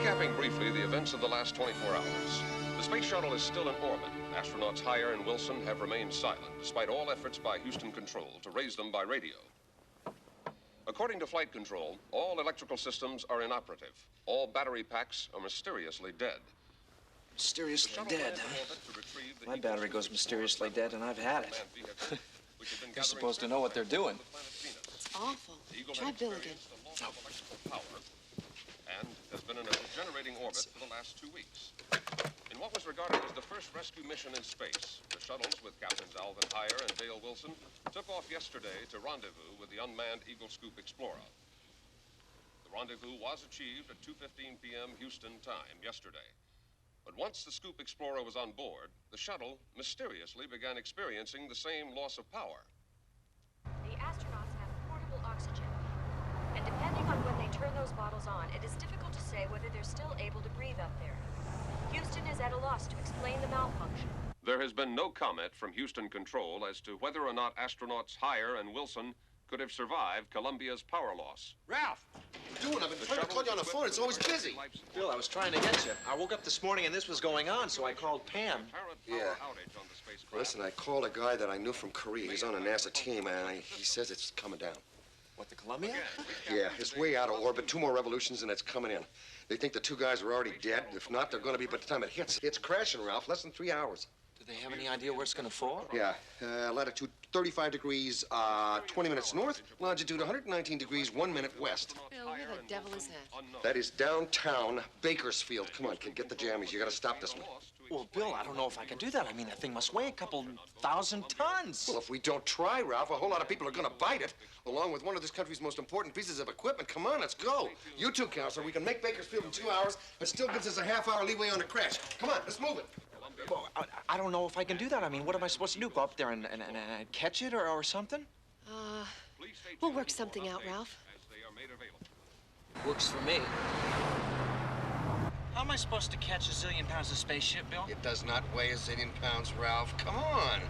Recapping briefly the events of the last 24 hours. The space shuttle is still in orbit. Astronauts Hire and Wilson have remained silent, despite all efforts by Houston Control to raise them by radio. According to Flight Control, all electrical systems are inoperative. All battery packs are mysteriously dead. Mysteriously dead, huh? My battery goes mysteriously dead, and I've had it. They're supposed to know what they're doing. It's awful. Try Bill again. And has been in a generating orbit for the last 2 weeks. In what was regarded as the first rescue mission in space, the shuttles with Captains Alvin Hire and Dale Wilson took off yesterday to rendezvous with the unmanned Eagle Scoop Explorer. The rendezvous was achieved at 2:15 p.m. Houston time yesterday. But once the Scoop Explorer was on board, the shuttle mysteriously began experiencing the same loss of power. The astronauts have portable oxygen. And depending on when they turn those bottles on, it is difficult to say whether they're still able to breathe up there. Houston is at a loss to explain the malfunction. There has been no comment from Houston Control as to whether or not astronauts Hire and Wilson could have survived Columbia's power loss. Ralph, what are you doing? I've been trying to call you on the phone. It's always busy. Bill, I was trying to get you. I woke up this morning and this was going on, so I called Pam. Yeah. Listen, I called a guy that I knew from Korea. He's on a NASA team, and he says it's coming down. What, the Columbia? Yeah, it's way out of orbit. 2 more revolutions, and it's coming in. They think the 2 guys are already dead. If not, they're going to be by the time it hits. It's crashing, Ralph. Less than 3 hours. Do they have any idea where it's going to fall? Yeah. Latitude 35 degrees, 20 minutes north. Longitude 119 degrees, 1 minute west. Bill, where the devil is that? That is downtown Bakersfield. Come on, kid, get the jammies. You got to stop this one. Well, Bill, I don't know if I can do that. I mean, that thing must weigh a couple thousand tons. Well, if we don't try, Ralph, a whole lot of people are going to bite it, along with one of this country's most important pieces of equipment. Come on, let's go. You too, Counselor. We can make Bakersfield in 2 hours. It still gives us a half-hour leeway on the crash. Come on, let's move it. Well, I don't know if I can do that. I mean, what am I supposed to do? Go up there and catch it or something? We'll work something out, Ralph. Works for me. How am I supposed to catch a zillion pounds of spaceship, Bill? It does not weigh a zillion pounds, Ralph. Come on.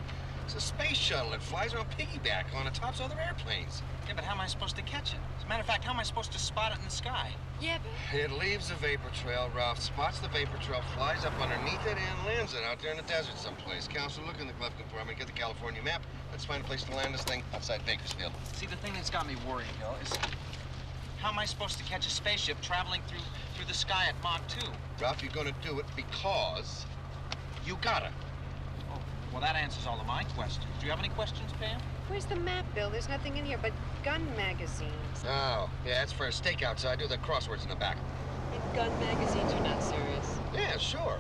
It's a space shuttle. It flies on piggyback on the tops of other airplanes. Yeah, but how am I supposed to catch it? As a matter of fact, how am I supposed to spot it in the sky? Yeah, but... It leaves a vapor trail, Ralph. Spots the vapor trail, flies up underneath it, and lands it out there in the desert someplace. Counselor, look in the glove compartment, get the California map. Let's find a place to land this thing outside Bakersfield. See, the thing that's got me worried, Bill, is how am I supposed to catch a spaceship traveling through the sky at Mach 2? Ralph, you're going to do it because you gotta. Oh, well, that answers all of my questions. Do you have any questions, Pam? Where's the map, Bill? There's nothing in here but gun magazines. Oh, yeah, that's for a stakeout, so I do the crosswords in the back. And gun magazines are not serious. Yeah, sure.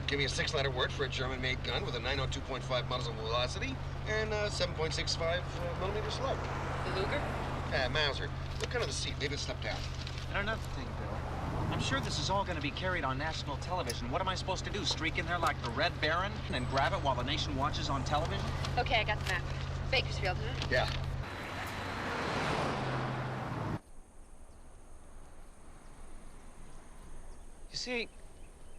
Give me a 6-letter word for a German-made gun with a 902.5 muzzle velocity and a 7.65 millimeter slug. The Luger? Mauser. Look under the seat. Maybe it slipped down. And another thing, Bill. I'm sure this is all going to be carried on national television. What am I supposed to do? Streak in there like the Red Baron and grab it while the nation watches on television? Okay, I got the map. Bakersfield, huh? Yeah. You see,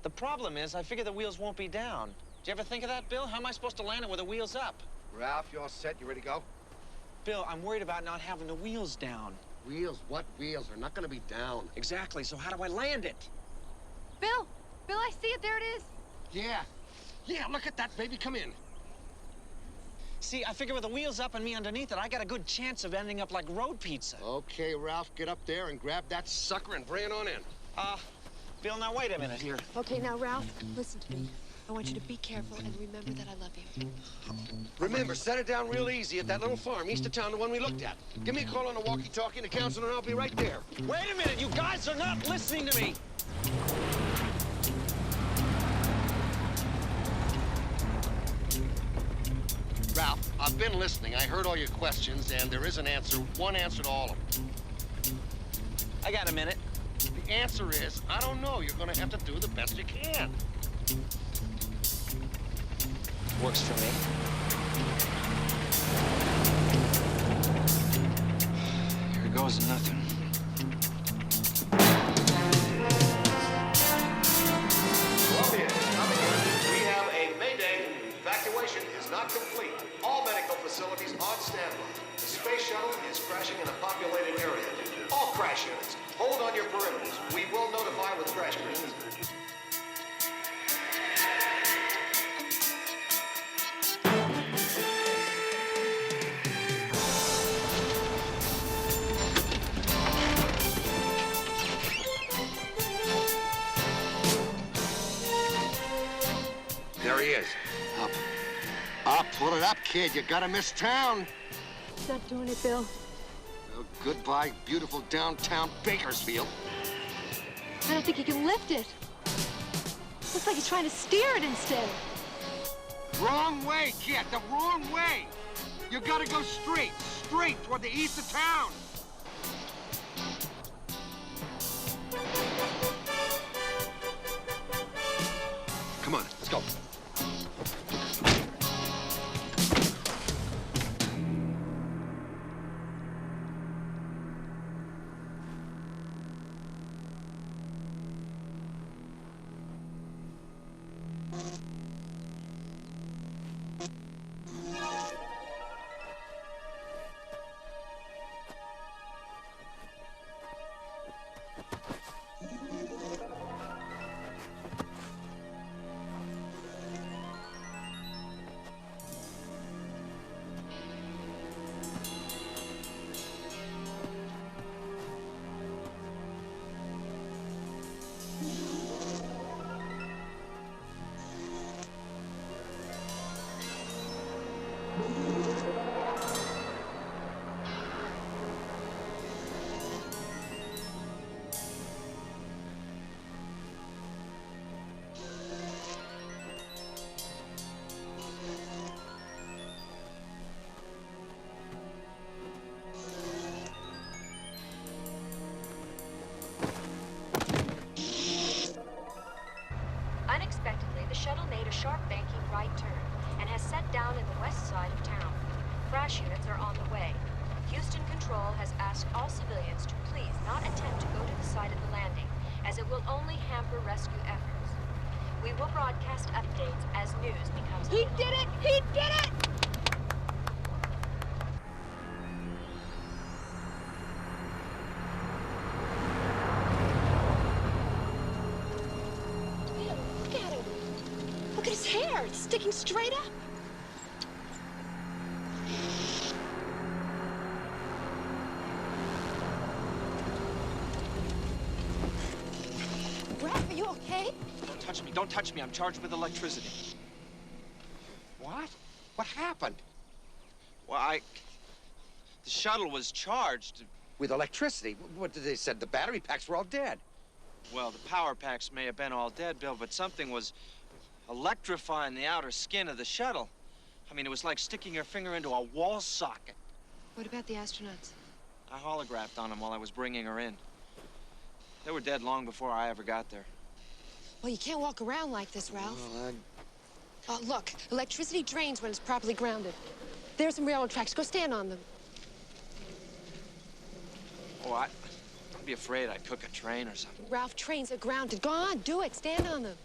the problem is I figure the wheels won't be down. Did you ever think of that, Bill? How am I supposed to land it with the wheels up? Ralph, you all set? You ready to go? Bill, I'm worried about not having the wheels down. Wheels? What wheels? They're not going to be down. Exactly, so how do I land it? Bill! Bill, I see it. There it is. Yeah. Yeah, look at that, baby. Come in. See, I figure with the wheels up and me underneath it, I got a good chance of ending up like road pizza. Okay, Ralph, get up there and grab that sucker and bring it on in. Bill, now wait a minute here. Okay, now, Ralph, listen to me. I want you to be careful and remember that I love you. Remember, set it down real easy at that little farm east of town, the one we looked at. Give me a call on the walkie-talkie, the counselor, and I'll be right there. Wait a minute, you guys are not listening to me. Ralph, I've been listening. I heard all your questions, and there is an answer, one answer to all of them. I got a minute. The answer is, I don't know. You're going to have to do the best you can. Works for me. Here goes nothing. Columbia is coming in. We have a mayday. Evacuation is not complete. All medical facilities on standby. The space shuttle is crashing in a populated area. All crash units, Hold on your perimeters. We will notify with crash crews. There he is. Up. Up, pull it up, kid. You gotta miss town. Not doing it, Bill. Well, goodbye, beautiful downtown Bakersfield. I don't think he can lift it. Looks like he's trying to steer it instead. Wrong way, kid, the wrong way. You gotta go straight toward the east of town. Come on, let's go. Unexpectedly, the shuttle made a sharp banking right turn and has set down in the west side of town. Crash units are on the way. Houston Control has asked all civilians to please not attempt to go to the site of the landing, as it will only hamper rescue efforts. We will broadcast updates as news becomes He available. did it! He did it! Look at him. Look at his hair. It's sticking straight up. Ralph, are you okay? Don't touch me. Don't touch me. I'm charged with electricity. What? What happened? Well, the shuttle was charged. With electricity? What did they said? The battery packs were all dead. Well, the power packs may have been all dead, Bill, but something was electrifying the outer skin of the shuttle. I mean, it was like sticking your finger into a wall socket. What about the astronauts? I holographed on them while I was bringing her in. They were dead long before I ever got there. Well, you can't walk around like this, Ralph. Well, Oh, look, electricity drains when it's properly grounded. There's some railroad tracks. Go stand on them. Oh, I'd be afraid I'd cook a train or something. Ralph, trains are grounded. Go on, do it. Stand on them.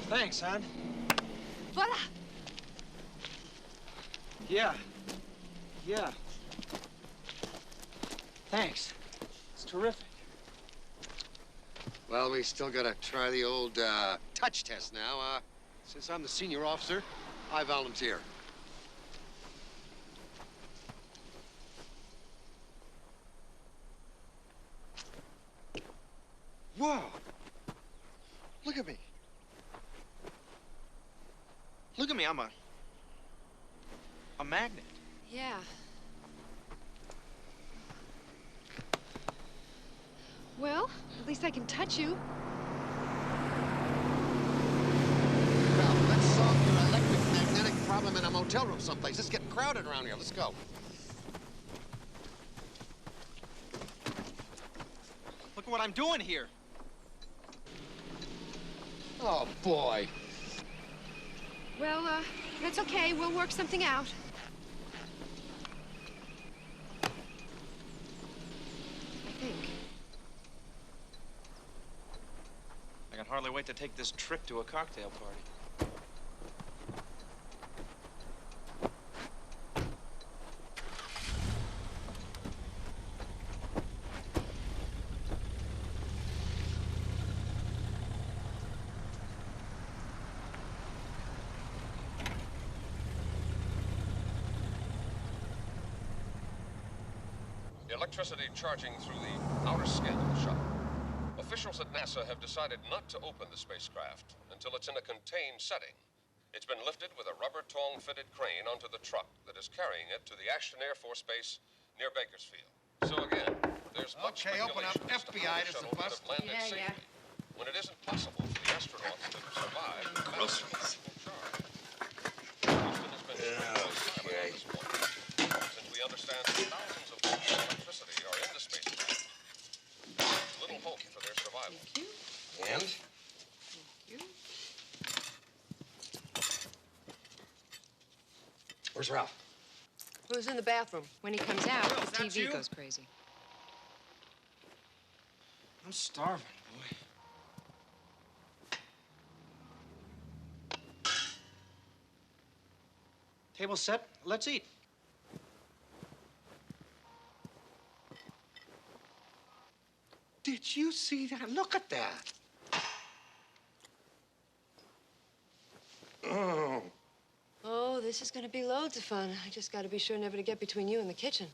Thanks, hon. Voila! Yeah. Thanks. It's terrific. well, we still gotta try the old touch test now. Since I'm the senior officer, I volunteer. Whoa! Look at me. Look at me, I'm a magnet. Yeah. Well, at least I can touch you. Well, let's solve your electric magnetic problem in a motel room someplace. It's getting crowded around here. Let's go. Look at what I'm doing here. Oh, boy. Well, that's okay. We'll work something out. I think. I can hardly wait to take this trip to a cocktail party. Electricity charging through the outer skin of the shuttle. Officials at NASA have decided not to open the spacecraft until it's in a contained setting. It's been lifted with a rubber tongue-fitted crane onto the truck that is carrying it to the Ashton Air Force Base near Bakersfield. So again, there's much Okay, open up. speculation as to how FBI, the this is shuttle a could bus. have landed safely when it isn't possible for the astronauts to survive. Groceries. Houston has been silent at this point, since we understand that thousands of volts of electricity are in the spacecraft. There's little hope for their survival. And? Where's Ralph? Who's in the bathroom? When he comes out, Well, is the that TV you? goes crazy. I'm starving, boy. Table set. Let's eat. Did you see that? Look at that. Oh. Oh, this is going to be loads of fun. I just got to be sure never to get between you and the kitchen.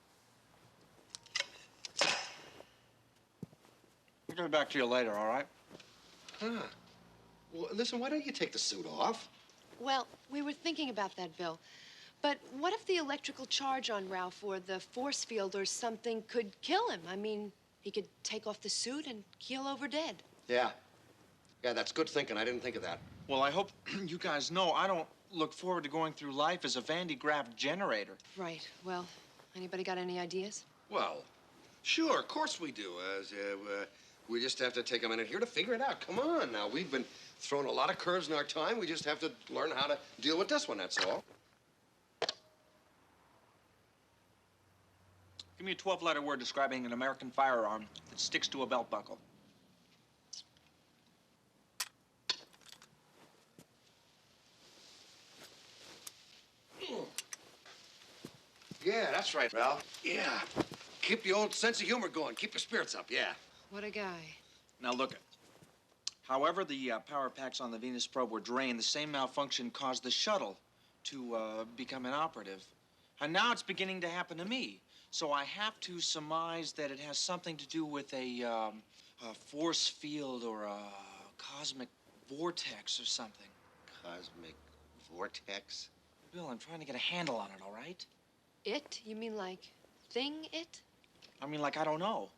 I'll give it back to you later, all right? Huh. Well, listen, why don't you take the suit off? Well, we were thinking about that, Bill. But what if the electrical charge on Ralph or the force field or something could kill him? I mean, he could take off the suit and keel over dead. Yeah. Yeah, that's good thinking. I didn't think of that. Well, I hope you guys know I don't look forward to going through life as a Van de Graaff generator. Right. Well, anybody got any ideas? Well, sure, of course we do. We just have to take a minute here to figure it out. Come on now. We've been thrown a lot of curves in our time. We just have to learn how to deal with this one, that's all. Give me a 12-letter word describing an American firearm that sticks to a belt buckle. Yeah, that's right, Ralph. Yeah. Keep the old sense of humor going. Keep your spirits up, yeah. What a guy. Now, look. However the power packs on the Venus probe were drained, the same malfunction caused the shuttle to become inoperative. And now it's beginning to happen to me. So I have to surmise that it has something to do with a force field or a cosmic vortex or something. Cosmic vortex? Bill, I'm trying to get a handle on it, all right? It? You mean like thing it? I mean, like, I don't know.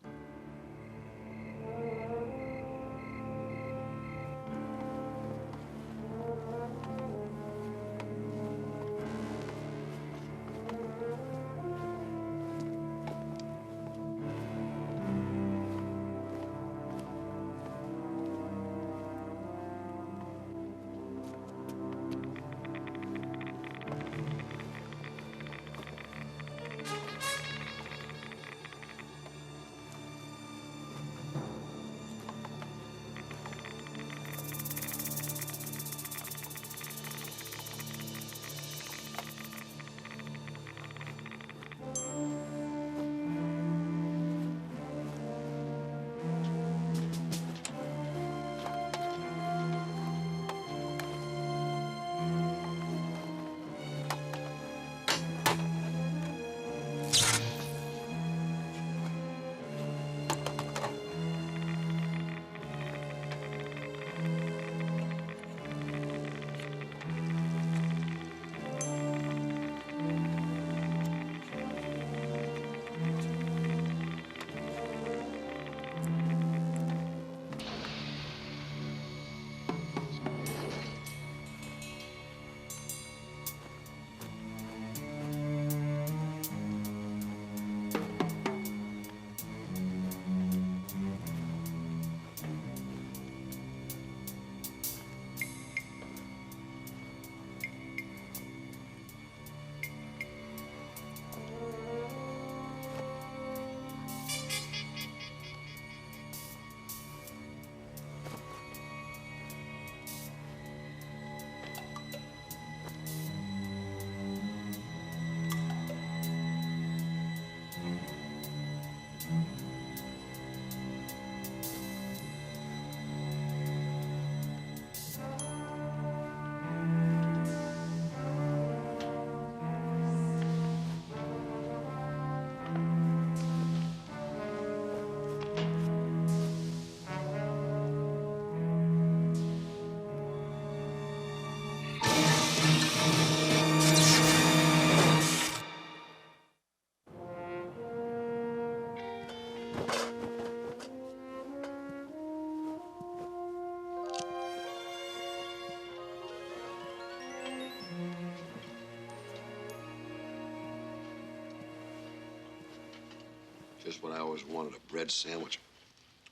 Just what I always wanted, a bread sandwich.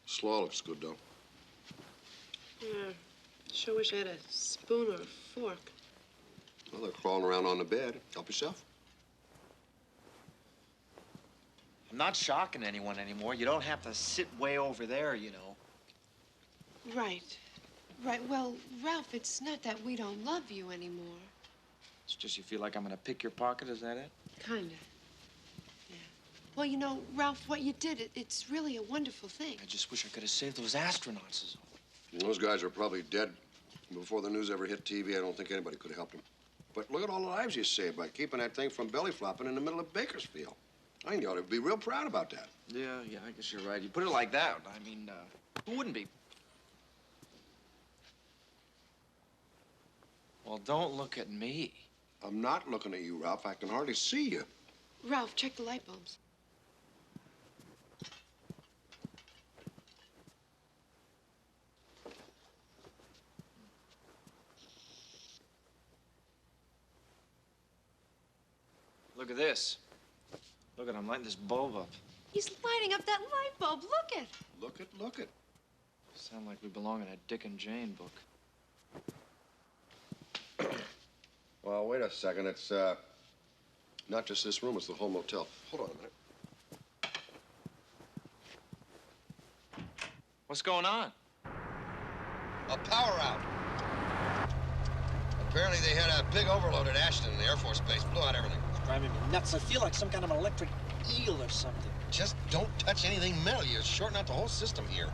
Slaw looks good, though. Yeah. Sure wish I had a spoon or a fork. Well, they're crawling around on the bed. Help yourself. I'm not shocking anyone anymore. You don't have to sit way over there, you know. Right. Right. Well, Ralph, it's not that we don't love you anymore. It's just you feel like I'm gonna pick your pocket, is that it? Kinda. Yeah. Well, you know, Ralph, what you did, it's really a wonderful thing. I just wish I could have saved those astronauts is all. Those guys are probably dead. Before the news ever hit TV, I don't think anybody could have helped them. But look at all the lives you saved by keeping that thing from belly flopping in the middle of Bakersfield. I think you ought to be real proud about that. Yeah, I guess you're right. You put it like that. I mean, who wouldn't be? Well, don't look at me. I'm not looking at you, Ralph. I can hardly see you. Ralph, check the light bulbs. Look at this. Look at, I'm lighting this bulb up. He's lighting up that light bulb. Look it. Look it. Sound like we belong in a Dick and Jane book. Well, wait a second. It's, not just this room, it's the whole motel. Hold on a minute. What's going on? A power out. Apparently they had a big overload at Ashton in the Air Force Base. Blew out everything. It's driving me nuts. I feel like some kind of an electric eel or something. Just don't touch anything metal. You're shorting out the whole system here.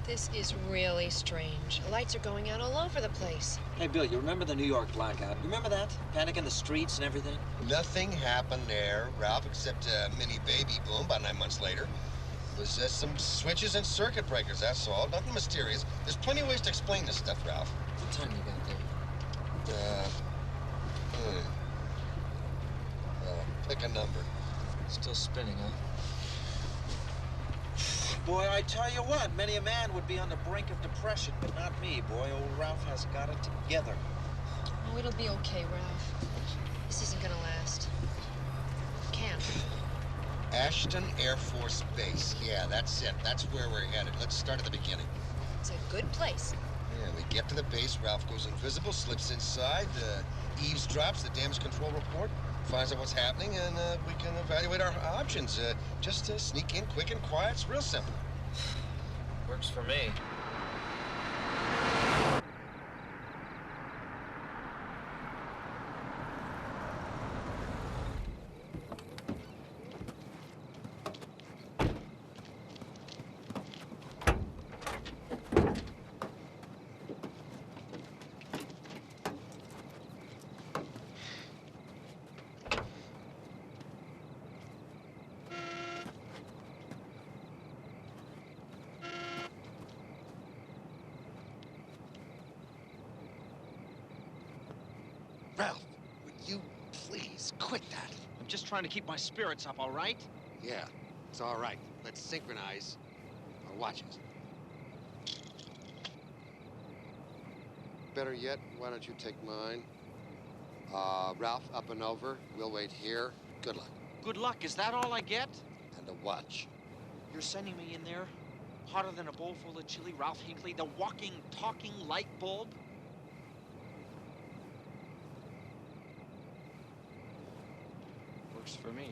This is really strange. Lights are going out all over the place. Hey, Bill, you remember the New York blackout? You remember that? Panic in the streets and everything? Nothing happened there, Ralph, except a mini baby boom about 9 months later. It was some switches and circuit breakers, that's all. Nothing mysterious. There's plenty of ways to explain this stuff, Ralph. What time you got there? Pick a number. Still spinning, huh? Boy, I tell you what, many a man would be on the brink of depression, but not me, boy. Old Ralph has got it together. Oh, it'll be okay, Ralph. This isn't gonna last. Can't. Ashton Air Force Base. Yeah, that's it. That's where we're headed. Let's start at the beginning. It's a good place. Yeah, we get to the base, Ralph goes invisible, slips inside, eavesdrops the damage control report, finds out what's happening, and we can evaluate our options. Just sneak in quick and quiet. It's real simple. Works for me. Ralph, would you please quit that? I'm just trying to keep my spirits up, all right? Yeah, it's all right. Let's synchronize our watches. Better yet, why don't you take mine? Ralph, up and over. We'll wait here. Good luck. Good luck, is that all I get? And a watch. You're sending me in there, hotter than a bowl full of chili, Ralph Hinckley, the walking, talking light bulb? Works for me.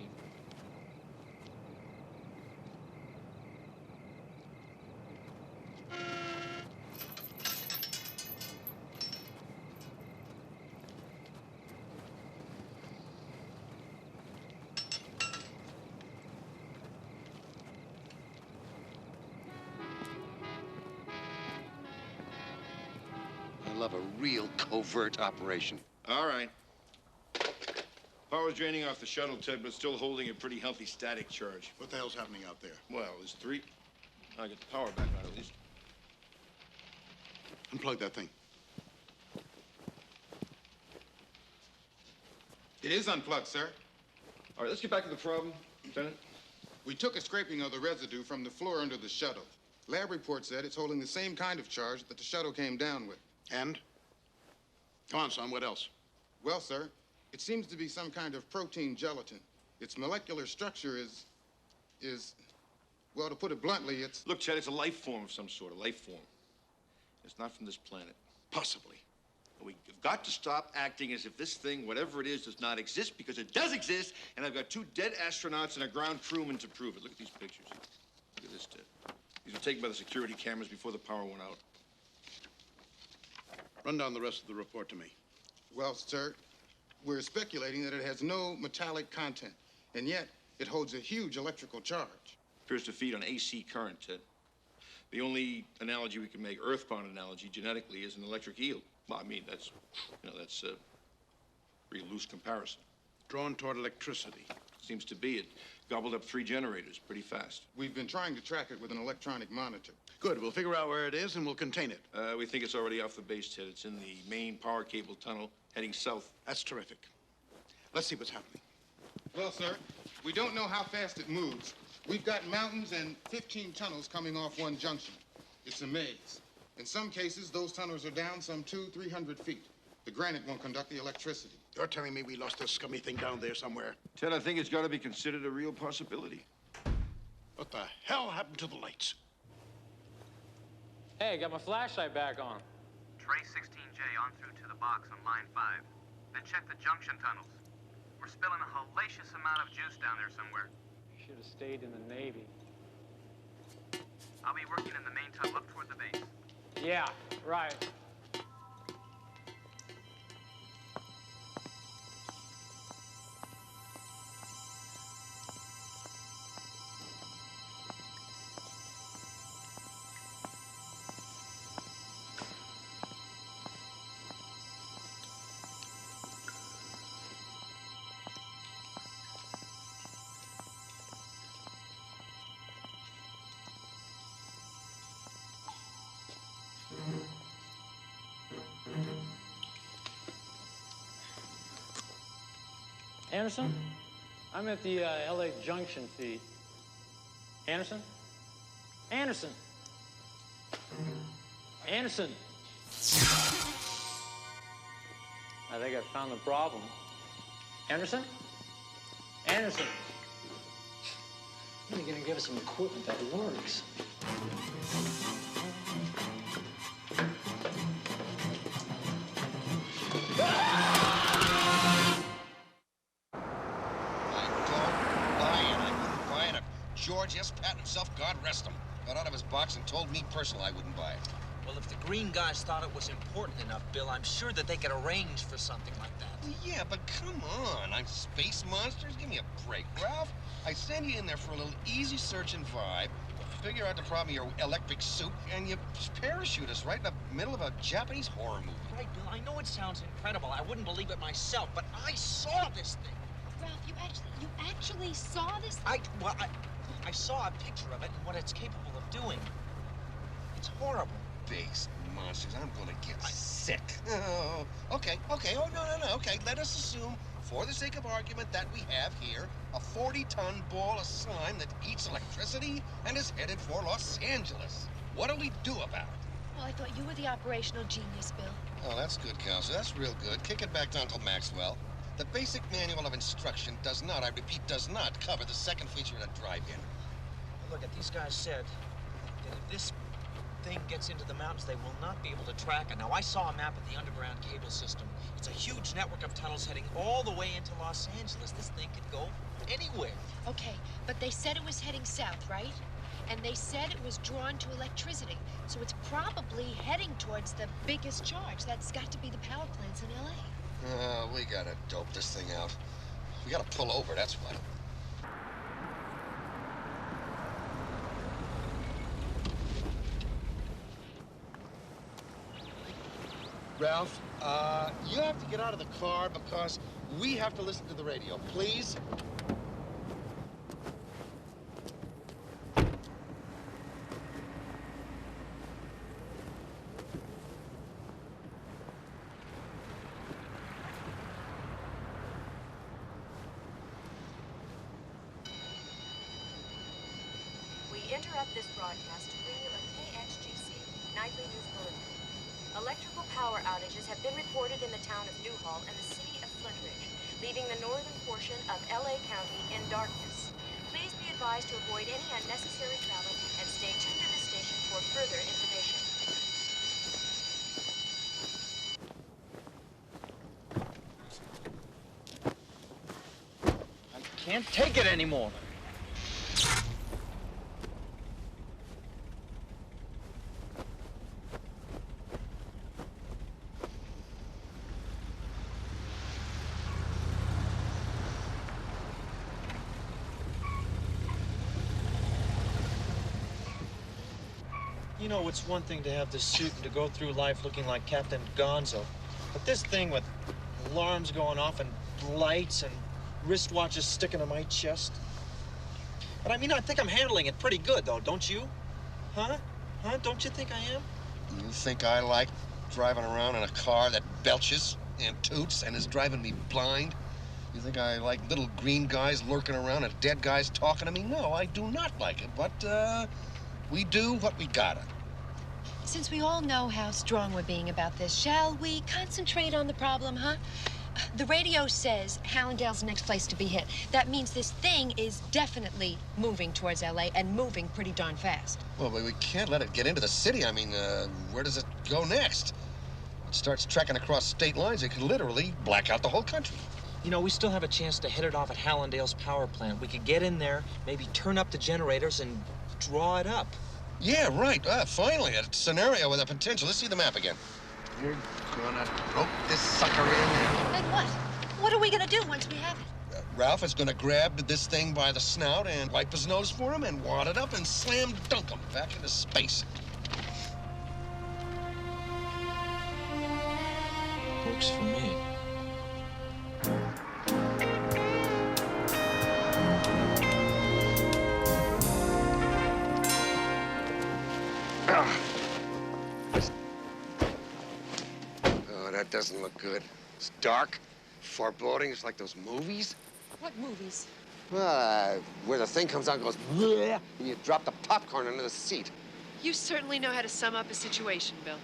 I love a real covert operation. All right. Power's draining off the shuttle, Ted, but still holding a pretty healthy static charge. What the hell's happening out there? Well, there's three. I got the power back on at least. Unplug that thing. It is unplugged, sir. All right, let's get back to the problem, Lieutenant. We took a scraping of the residue from the floor under the shuttle. Lab report said it's holding the same kind of charge that the shuttle came down with. And? Come on, son, what else? Well, sir, it seems to be some kind of protein gelatin. Its molecular structure is, well, to put it bluntly, it's... Look, Ted, it's a life form of some sort, a life form. It's not from this planet. Possibly. We've got to stop acting as if this thing, whatever it is, does not exist, because it does exist, and I've got 2 dead astronauts and a ground crewman to prove it. Look at these pictures. Look at this, Ted. These were taken by the security cameras before the power went out. Run down the rest of the report to me. Well, sir, we're speculating that it has no metallic content, and yet it holds a huge electrical charge. Appears to feed on AC current, Ted. The only analogy we can make, earthbound analogy, genetically, is an electric eel. Well, I mean, that's a pretty loose comparison. Drawn toward electricity. Seems to be. It gobbled up 3 generators pretty fast. We've been trying to track it with an electronic monitor. Good. We'll figure out where it is and we'll contain it. We think it's already off the base, Ted. It's in the main power cable tunnel heading south. That's terrific. Let's see what's happening. Well, sir, we don't know how fast it moves. We've got mountains and 15 tunnels coming off one junction. It's a maze. In some cases, those tunnels are down some 200-300 feet. The granite won't conduct the electricity. You're telling me we lost this scummy thing down there somewhere? Ted, I think it's got to be considered a real possibility. What the hell happened to the lights? Hey, got my flashlight back on. Trace 16J on through to the box on line 5. Then check the junction tunnels. We're spilling a hellacious amount of juice down there somewhere. Should have stayed in the Navy. I'll be working in the main tub up toward the base. Yeah, right. Anderson? I'm at the LA Junction feed. Anderson? Anderson! Anderson! I think I found the problem. Anderson? Anderson! You're gonna give us some equipment that works. George S. patted himself, God rest him. Got out of his box and told me personally I wouldn't buy it. Well, if the green guys thought it was important enough, Bill, I'm sure that they could arrange for something like that. Well, yeah, but come on. I'm space monsters? Give me a break, Ralph. I send you in there for a little easy search and vibe, figure out the problem of your electric suit, and you parachute us right in the middle of a Japanese horror movie. Right, Bill, I know it sounds incredible. I wouldn't believe it myself, but I saw this thing. Ralph, you actually saw this thing? I saw a picture of it and what it's capable of doing. It's horrible. Base monsters, I'm gonna get sick. Oh, okay. Oh, no. Okay, let us assume, for the sake of argument, that we have here a 40-ton ball of slime that eats electricity and is headed for Los Angeles. What do we do about it? Well, I thought you were the operational genius, Bill. Oh, that's good, Counselor. That's real good. Kick it back to Uncle Maxwell. The basic manual of instruction does not, I repeat, does not cover the second feature of the drive-in. Look, these guys said that if this thing gets into the mountains, they will not be able to track it. Now, I saw a map of the underground cable system. It's a huge network of tunnels heading all the way into Los Angeles. This thing could go anywhere. Okay, but they said it was heading south, right? And they said it was drawn to electricity. So it's probably heading towards the biggest charge. That's got to be the power plants in LA. We gotta dope this thing out. We gotta pull over, that's what. Ralph, you have to get out of the car because we have to listen to the radio, please. We interrupt this broadcast to bring you a KXGC nightly news bulletin. Electrical power outages have been reported in the town of Newhall and the city of Flint Ridge, leaving the northern portion of LA County in darkness. Please be advised to avoid any unnecessary travel and stay tuned to the station for further information. I can't take it anymore. You know, it's one thing to have this suit and to go through life looking like Captain Gonzo. But this thing with alarms going off and lights and wristwatches sticking to my chest. But I mean, I think I'm handling it pretty good, though, don't you? Huh? Huh? Don't you think I am? You think I like driving around in a car that belches and toots and is driving me blind? You think I like little green guys lurking around and dead guys talking to me? No, I do not like it, but, we do what we gotta. Since we all know how strong we're being about this, shall we concentrate on the problem, huh? The radio says Hallandale's the next place to be hit. That means this thing is definitely moving towards LA and moving pretty darn fast. Well, but we can't let it get into the city. I mean, where does it go next? It starts trekking across state lines, it could literally black out the whole country. You know, we still have a chance to hit it off at Hallandale's power plant. We could get in there, maybe turn up the generators and draw it up. Yeah, right. Finally, a scenario with a potential. Let's see the map again. You're gonna rope this sucker in. And what? What are we gonna do once we have it? Ralph is gonna grab this thing by the snout and wipe his nose for him and wad it up and slam dunk him back into space. Works for me. Oh, that doesn't look good. It's dark, foreboding. It's like those movies. What movies? Where the thing comes out and goes, bleh, and you drop the popcorn under the seat. You certainly know how to sum up a situation, Bill.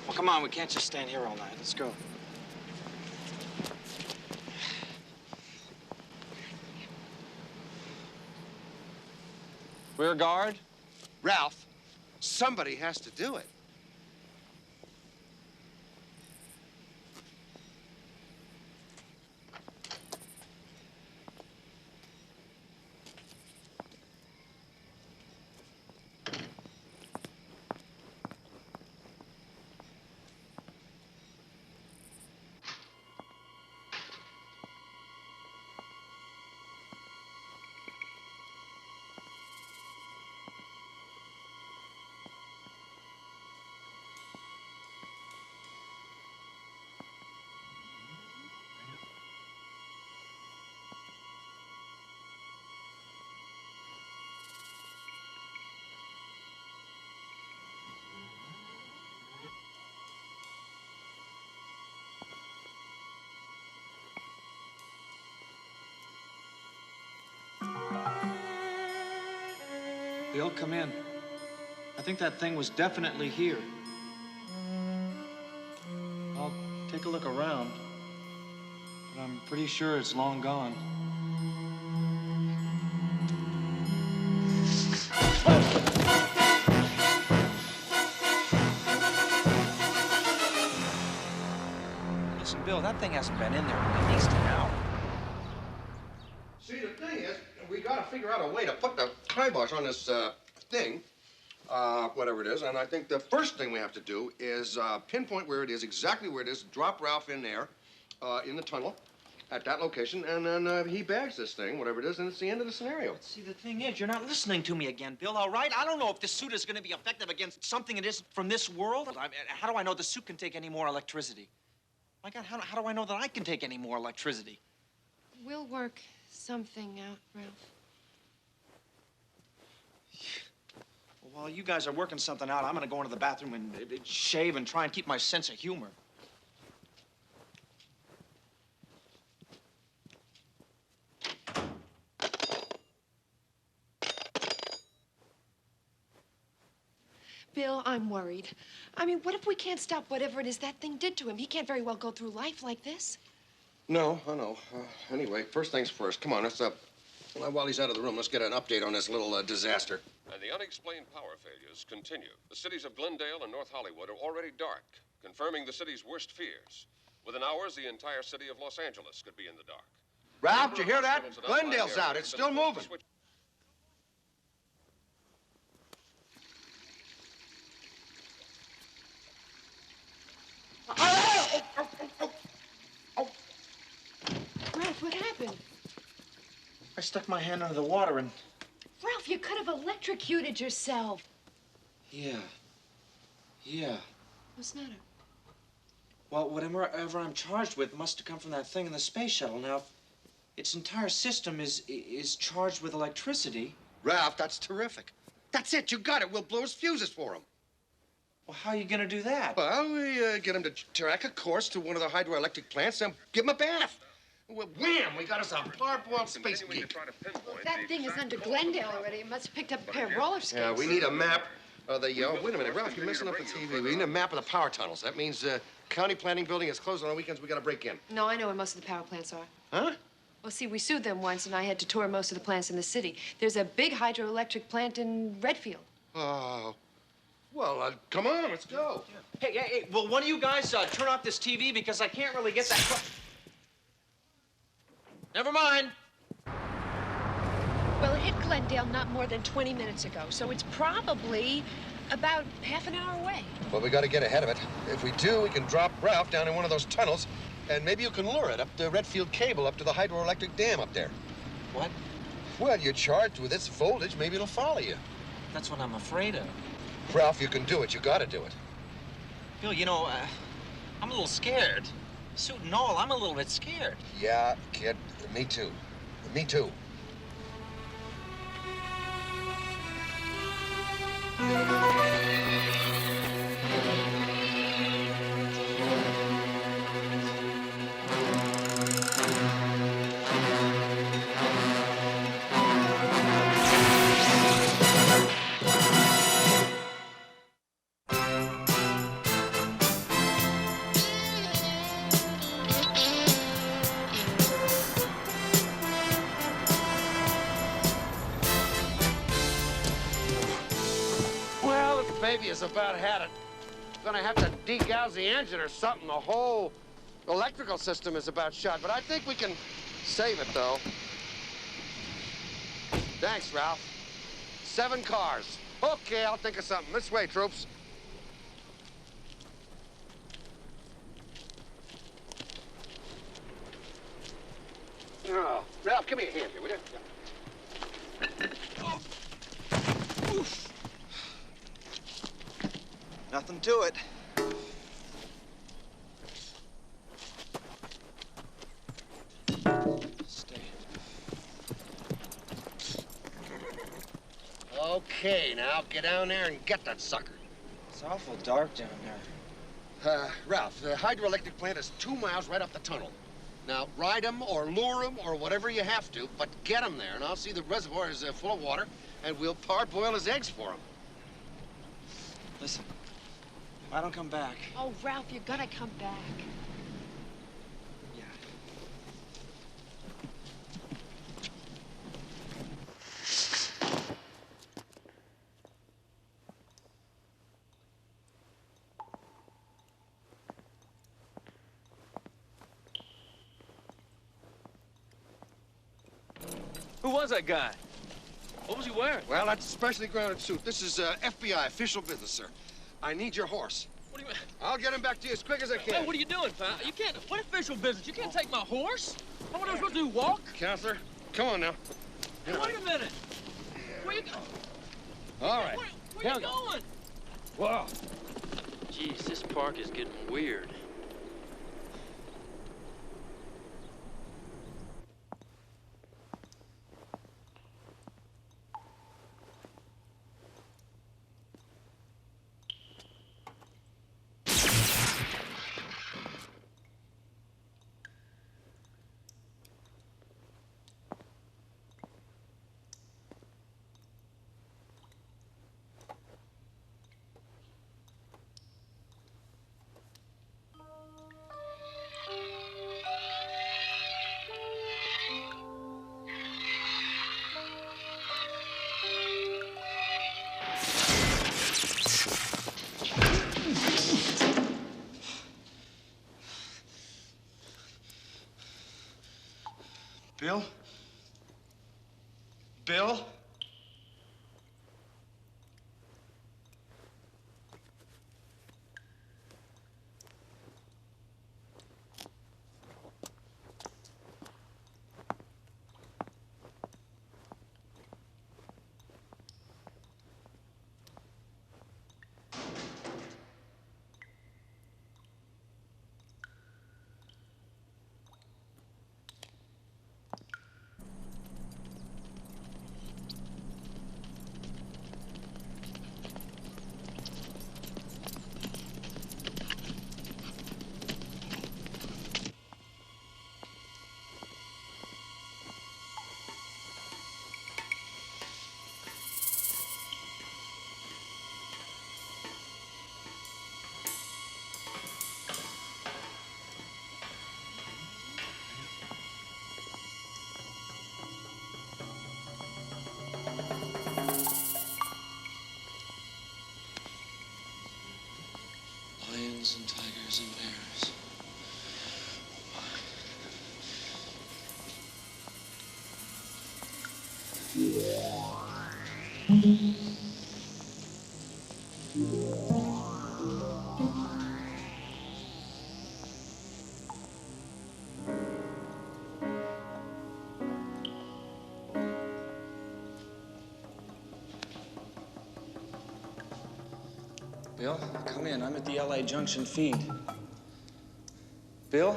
Well, come on, we can't just stand here all night. Let's go. Rear guard? Ralph, somebody has to do it. Bill, come in. I think that thing was definitely here. I'll take a look around, but I'm pretty sure it's long gone. Listen, Bill, that thing hasn't been in there in at least an hour. See, the thing is, we gotta figure out a way to put the kibosh on this thing, whatever it is, and I think the first thing we have to do is pinpoint where it is, exactly where it is, drop Ralph in there, in the tunnel, at that location, and then he bags this thing, whatever it is, and it's the end of the scenario. See, the thing is, you're not listening to me again, Bill, all right? I don't know if this suit is going to be effective against something that isn't from this world. How do I know the suit can take any more electricity? My God, how do I know that I can take any more electricity? We'll work something out, Ralph. While you guys are working something out, I'm going to go into the bathroom and shave and try and keep my sense of humor. Bill, I'm worried. I mean, what if we can't stop whatever it is that thing did to him? He can't very well go through life like this. No, I know. Anyway, first things first. Come on, let's, while he's out of the room, let's get an update on this little disaster. And the unexplained power failures continue. The cities of Glendale and North Hollywood are already dark, confirming the city's worst fears. Within hours, the entire city of Los Angeles could be in the dark. Ralph, did you hear that? Glendale's out. It's still moving. Ralph, what happened? I stuck my hand under the water and... Ralph, you could have electrocuted yourself. Yeah. What's the matter? Well, whatever I'm charged with must have come from that thing in the space shuttle. Now, if its entire system is charged with electricity... Ralph, that's terrific. That's it. You got it. We'll blow his fuses for him. Well, how are you going to do that? Well, we get him to track a course to one of the hydroelectric plants and give him a bath. Well, wham! We got us a hard-boiled space geek. Well, if that thing is under Glendale already, it must have picked up a pair of roller skates. Yeah, we need a map of the... wait a minute, Ralph, you're messing up the TV. We need a map of the power tunnels. That means county planning building is closed on the weekends. We got to break in. No, I know where most of the power plants are. Huh? Well, see, we sued them once, and I had to tour most of the plants in the city. There's a big hydroelectric plant in Redfield. Oh. Well, come on, let's go. Hey, will one of you guys turn off this TV because I can't really get that... Never mind. Well, it hit Glendale not more than 20 minutes ago, so it's probably about half an hour away. Well, we got to get ahead of it. If we do, we can drop Ralph down in one of those tunnels, and maybe you can lure it up the Redfield cable up to the hydroelectric dam up there. What? Well, you're charged with its voltage. Maybe it'll follow you. That's what I'm afraid of. Ralph, you can do it. You got to do it. Bill, you know, I'm a little scared. Suit and all, I'm a little bit scared. Yeah, kid. Me too. Me too. Baby has about had it. Gonna have to degauss the engine or something. The whole electrical system is about shot, but I think we can save it, though. Thanks, Ralph. 7 cars. Okay, I'll think of something. This way, troops. Oh, Ralph, give me a hand here, will you? Oh. Oof. Nothing to it. Stay. Okay, now get down there and get that sucker. It's awful dark down there. Ralph, the hydroelectric plant is 2 miles right up the tunnel. Now, ride him or lure him or whatever you have to, but get him there, and I'll see the reservoir is full of water, and we'll parboil his eggs for him. Listen. If I don't come back... Oh, Ralph, you're gonna come back. Yeah. Who was that guy? What was he wearing? Well, that's a specially grounded suit. This is FBI official business, sir. I need your horse. What do you mean? I'll get him back to you as quick as I can. Hey, what are you doing, pal? You can't. What official business? You can't take my horse. What am I supposed to do? Walk? Counselor, come on now. Hey, wait a minute. Where you going? All right. Where you going? Whoa. Jeez, this park is getting weird. Bill? Bill? Lions and tigers and bears. Bill, come in. I'm at the LA Junction feed. Bill?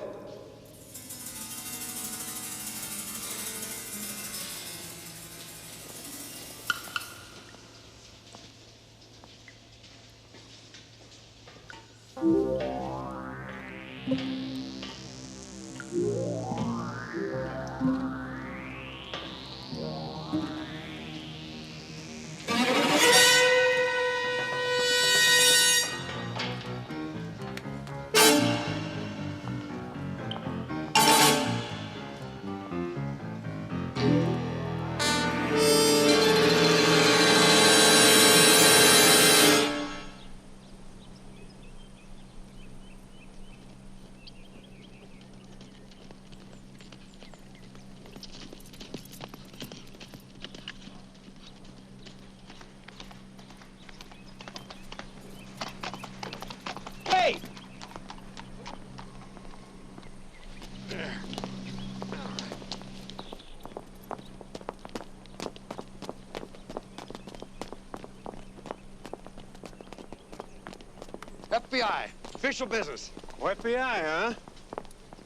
FBI, official business. FBI, huh?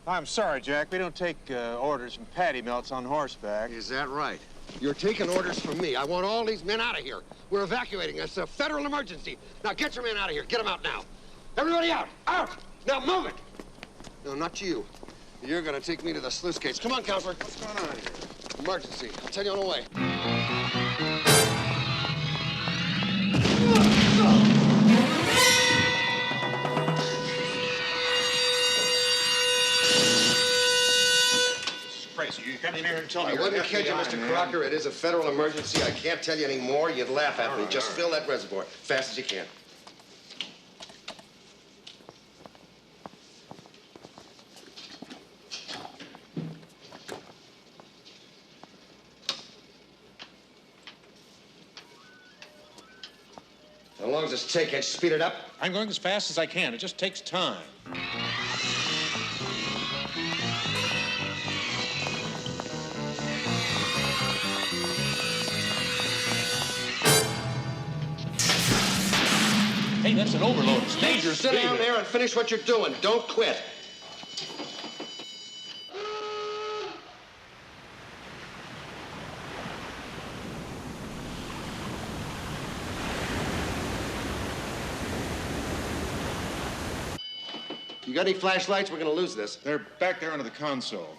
I'm sorry, Jack. We don't take orders from patty melts on horseback. Is that right? You're taking orders from me. I want all these men out of here. We're evacuating. It's a federal emergency. Now get your men out of here. Get them out now. Everybody out! Out! Now move it! No, not you. You're gonna take me to the sluice gates. Come on, Counselor. What's going on here? Emergency. I'll tell you on the way. You come in here and tell me I you're wouldn't FBI, kid you, Mr. man. Crocker. It is a federal emergency. I can't tell you any more. You'd laugh at me. Just fill that reservoir fast as you can. How long does this take? Can't you speed it up? I'm going as fast as I can. It just takes time. Hey, that's an overload. It's dangerous. Sit down there and finish what you're doing. Don't quit. You got any flashlights? We're gonna lose this. They're back there under the console.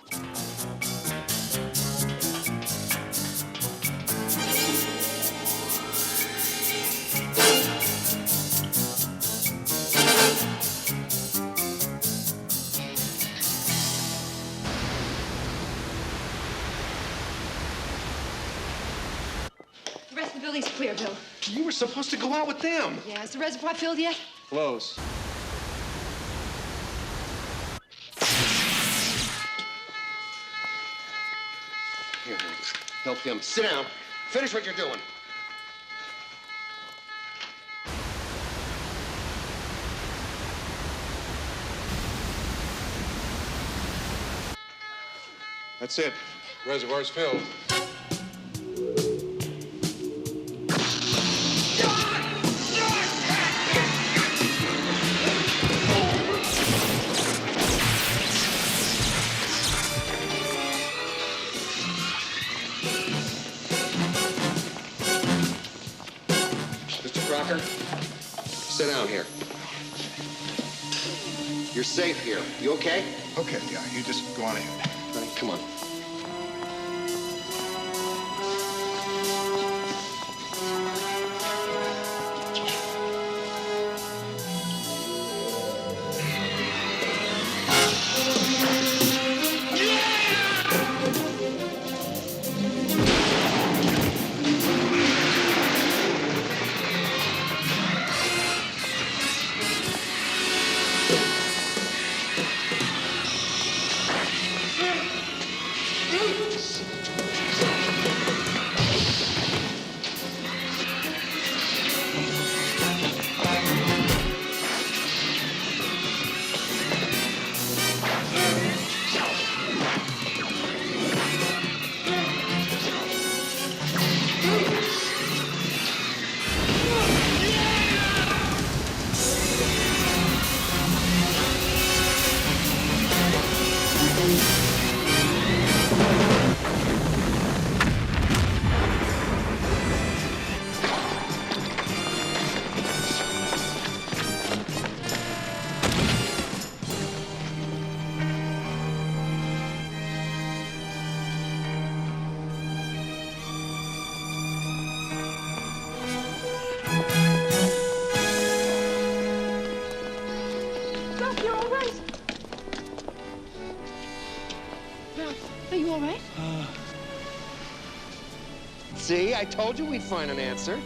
The rest of The building's clear, Bill. You were supposed to go out with them. Yeah, is the reservoir filled yet? Close. Here, help him. Sit down. Finish what you're doing. That's it. Reservoir's filled. Mr. Crocker, sit down here. You're safe here. You okay? Okay, yeah, you just go on ahead. All right, come on. Doc, you're all right. Ralph, are you all right? See, I told you we'd find an answer.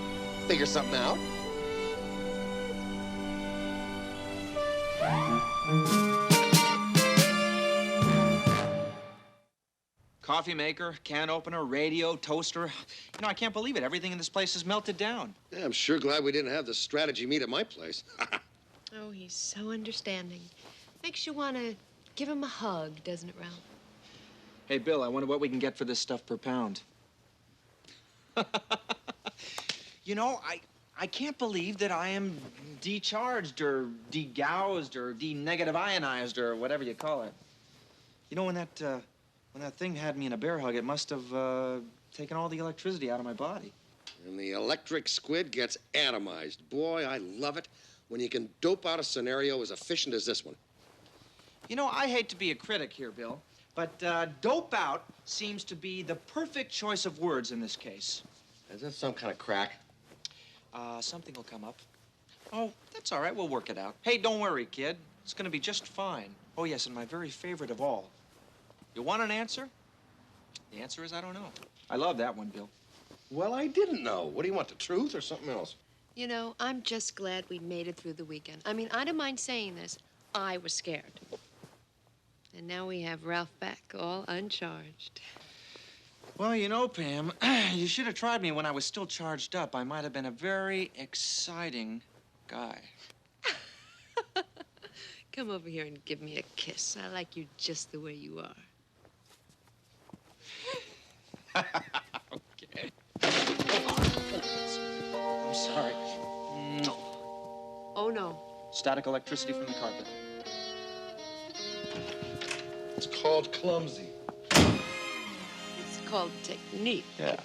Figure something out. Coffee maker, can opener, radio, toaster. You know, I can't believe it. Everything in this place is melted down. Yeah, I'm sure glad we didn't have the strategy meet at my place. Oh, he's so understanding. Makes you want to give him a hug, doesn't it, Ralph? Hey, Bill, I wonder what we can get for this stuff per pound. You know, I can't believe that I am decharged or degaussed or de-negative ionized or whatever you call it. You know, when that thing had me in a bear hug, it must have taken all the electricity out of my body. And the electric squid gets atomized. Boy, I love it when you can dope out a scenario as efficient as this one. You know, I hate to be a critic here, Bill, but dope out seems to be the perfect choice of words in this case. Is that some kind of crack? Something will come up. Oh, that's all right. We'll work it out. Hey, don't worry, kid. It's going to be just fine. Oh, yes, and my very favorite of all. You want an answer? The answer is I don't know. I love that one, Bill. Well, I didn't know. What do you want, the truth or something else? You know, I'm just glad we made it through the weekend. I mean, I don't mind saying this. I was scared. And now we have Ralph back, all uncharged. Well, you know, Pam, you should have tried me when I was still charged up. I might have been a very exciting guy. Come over here and give me a kiss. I like you just the way you are. Okay. I'm sorry. No. Oh, no. Static electricity from the carpet. It's called clumsy. It's called technique. Yeah.